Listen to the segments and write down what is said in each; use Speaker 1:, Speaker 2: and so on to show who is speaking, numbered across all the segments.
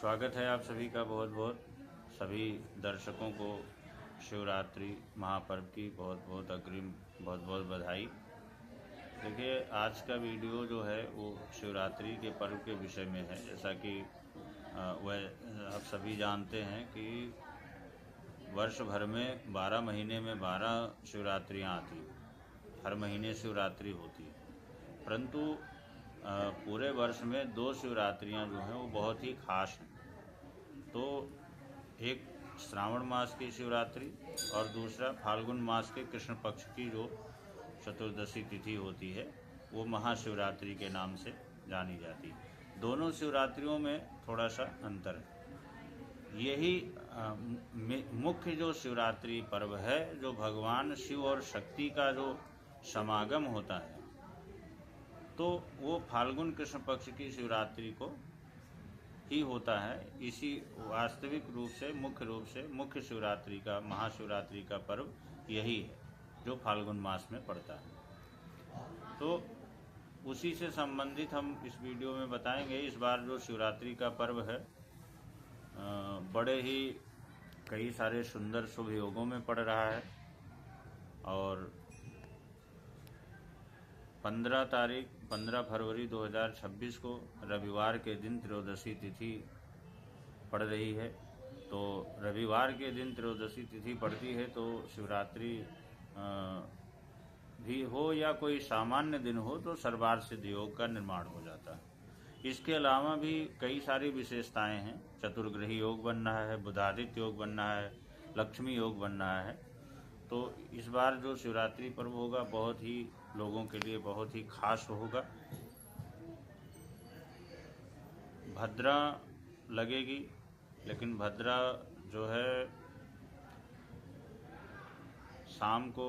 Speaker 1: स्वागत है आप सभी का बहुत बहुत। सभी दर्शकों को शिवरात्रि महापर्व की बहुत बहुत अग्रिम बहुत बहुत बधाई। देखिए, आज का वीडियो जो है वो शिवरात्रि के पर्व के विषय में है। जैसा कि वह आप सभी जानते हैं कि वर्ष भर में 12 महीने में 12 शिवरात्रियाँ आती हैं। हर महीने शिवरात्रि होती है, परंतु पूरे वर्ष में 2 शिवरात्रियाँ जो हैं वो बहुत ही खास हैं। तो एक श्रावण मास की शिवरात्रि और दूसरा फाल्गुन मास के कृष्ण पक्ष की जो चतुर्दशी तिथि होती है वो महाशिवरात्रि के नाम से जानी जाती है। दोनों शिवरात्रियों में थोड़ा सा अंतर है। यही मुख्य जो शिवरात्रि पर्व है, जो भगवान शिव और शक्ति का जो समागम होता है, तो वो फाल्गुन कृष्ण पक्ष की शिवरात्रि को ही होता है। इसी वास्तविक रूप से मुख्य शिवरात्रि का महाशिवरात्रि का पर्व यही है जो फाल्गुन मास में पड़ता है। तो उसी से संबंधित हम इस वीडियो में बताएंगे। इस बार जो शिवरात्रि का पर्व है बड़े ही कई सारे सुंदर शुभ योगों में पड़ रहा है और 15 फरवरी 2026 को रविवार के दिन त्रयोदशी तिथि पड़ रही है। तो रविवार के दिन त्रयोदशी तिथि पड़ती है तो शिवरात्रि भी हो या कोई सामान्य दिन हो तो सर्वार्थ सिद्ध योग का निर्माण हो जाता है। इसके अलावा भी कई सारी विशेषताएं हैं। चतुर्ग्रही योग बन रहा है, बुधादित्य योग बन रहा है, लक्ष्मी योग बन रहा है। तो इस बार जो शिवरात्रि पर्व होगा बहुत ही लोगों के लिए बहुत ही खास होगा। भद्रा लगेगी, लेकिन भद्रा जो है शाम को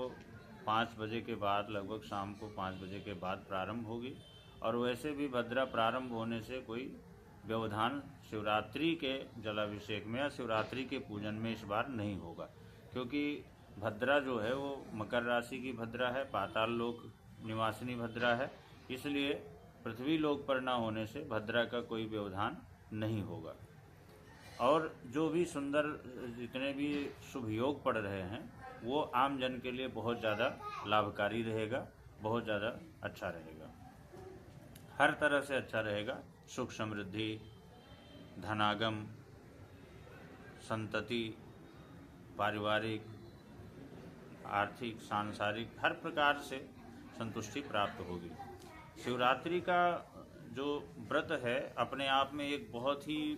Speaker 1: 5 बजे के बाद, लगभग शाम को 5 बजे के बाद प्रारंभ होगी। और वैसे भी भद्रा प्रारंभ होने से कोई व्यवधान शिवरात्रि के जलाभिषेक में या शिवरात्रि के पूजन में इस बार नहीं होगा, क्योंकि भद्रा जो है वो मकर राशि की भद्रा है, पाताल लोक निवासिनी भद्रा है। इसलिए पृथ्वी लोक पर न होने से भद्रा का कोई व्यवधान नहीं होगा। और जो भी सुंदर जितने भी शुभ योग पड़ रहे हैं वो आम जन के लिए बहुत ज़्यादा लाभकारी रहेगा, बहुत ज़्यादा अच्छा रहेगा, हर तरह से अच्छा रहेगा। सुख समृद्धि, धनागम, संतति, पारिवारिक, आर्थिक, सांसारिक हर प्रकार से संतुष्टि प्राप्त होगी। शिवरात्रि का जो व्रत है अपने आप में एक बहुत ही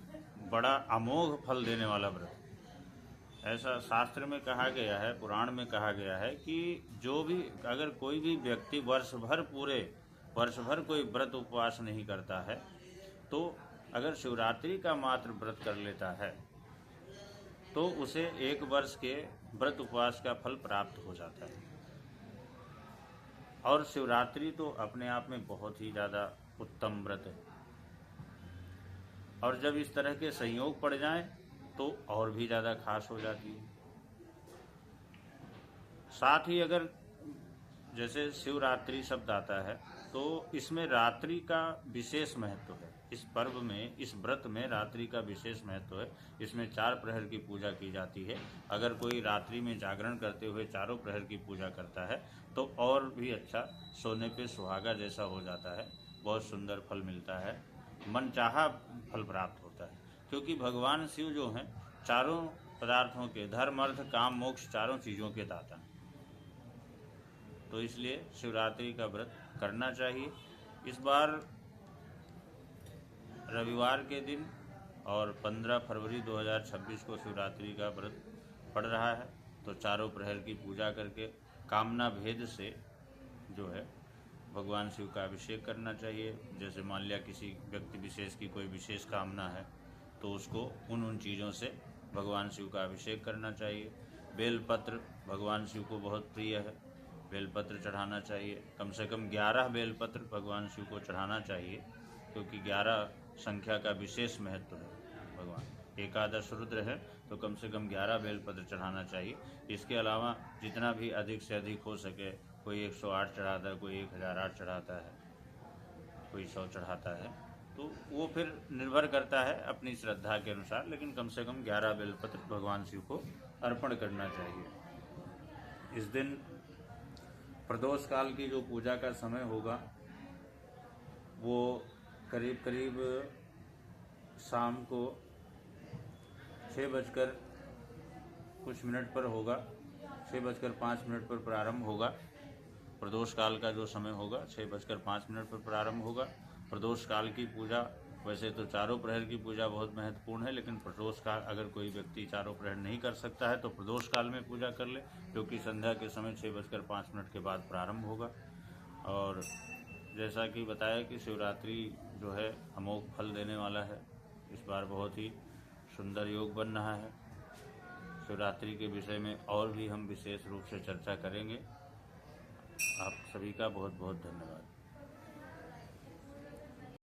Speaker 1: बड़ा अमोघ फल देने वाला व्रत। ऐसा शास्त्र में कहा गया है, पुराण में कहा गया है कि जो भी अगर कोई भी व्यक्ति पूरे वर्ष भर कोई व्रत उपवास नहीं करता है, तो अगर शिवरात्रि का मात्र व्रत कर लेता है तो उसे 1 वर्ष के व्रत उपवास का फल प्राप्त हो जाता है। और शिवरात्रि तो अपने आप में बहुत ही ज़्यादा उत्तम व्रत है। और जब इस तरह के संयोग पड़ जाएं तो और भी ज़्यादा खास हो जाती है। साथ ही अगर जैसे शिवरात्रि शब्द आता है तो इसमें रात्रि का विशेष महत्व है। इस पर्व में, इस व्रत में रात्रि का विशेष महत्व है। इसमें 4 प्रहर की पूजा की जाती है। अगर कोई रात्रि में जागरण करते हुए 4 प्रहर की पूजा करता है तो और भी अच्छा, सोने पे सुहागा जैसा हो जाता है, बहुत सुंदर फल मिलता है, मनचाहा फल प्राप्त होता है। क्योंकि भगवान शिव जो हैं चारों पदार्थों के, धर्म अर्थ काम मोक्ष चारों चीज़ों के दाता हैं। तो इसलिए शिवरात्रि का व्रत करना चाहिए। इस बार रविवार के दिन और 15 फरवरी 2026 को शिवरात्रि का व्रत पड़ रहा है, तो चारों प्रहर की पूजा करके कामना भेद से जो है भगवान शिव का अभिषेक करना चाहिए। जैसे मान लिया किसी व्यक्ति विशेष की कोई विशेष कामना है तो उसको उन चीज़ों से भगवान शिव का अभिषेक करना चाहिए। बेलपत्र भगवान शिव को बहुत प्रिय है, बेलपत्र चढ़ाना चाहिए। कम से कम 11 बेलपत्र भगवान शिव को चढ़ाना चाहिए, क्योंकि 11 संख्या का विशेष महत्व है। भगवान एकादश रुद्र है तो कम से कम 11 बेलपत्र चढ़ाना चाहिए। इसके अलावा जितना भी अधिक से अधिक हो सके, कोई 108 चढ़ाता है, कोई 1008 चढ़ाता है, कोई 100 चढ़ाता है, तो वो फिर निर्भर करता है अपनी श्रद्धा के अनुसार, लेकिन कम से कम 11 बेलपत्र भगवान शिव को अर्पण करना चाहिए। इस दिन प्रदोष काल की जो पूजा का समय होगा वो करीब करीब शाम को 6 कुछ मिनट पर होगा। 6:05 पर प्रारंभ होगा। प्रदोष काल का जो समय होगा 6:05 पर प्रारंभ होगा। प्रदोष काल की पूजा, वैसे तो चारों प्रहर की पूजा बहुत महत्वपूर्ण है, लेकिन प्रदोष काल अगर कोई व्यक्ति चारों प्रहर नहीं कर सकता है तो प्रदोष काल में पूजा कर ले, क्योंकि संध्या के समय 6:05 के बाद प्रारंभ होगा। और जैसा कि बताया कि शिवरात्रि जो है अमोघ फल देने वाला है। इस बार बहुत ही सुंदर योग बन रहा है। शिवरात्रि के विषय में और भी हम विशेष रूप से चर्चा करेंगे। आप सभी का बहुत बहुत धन्यवाद।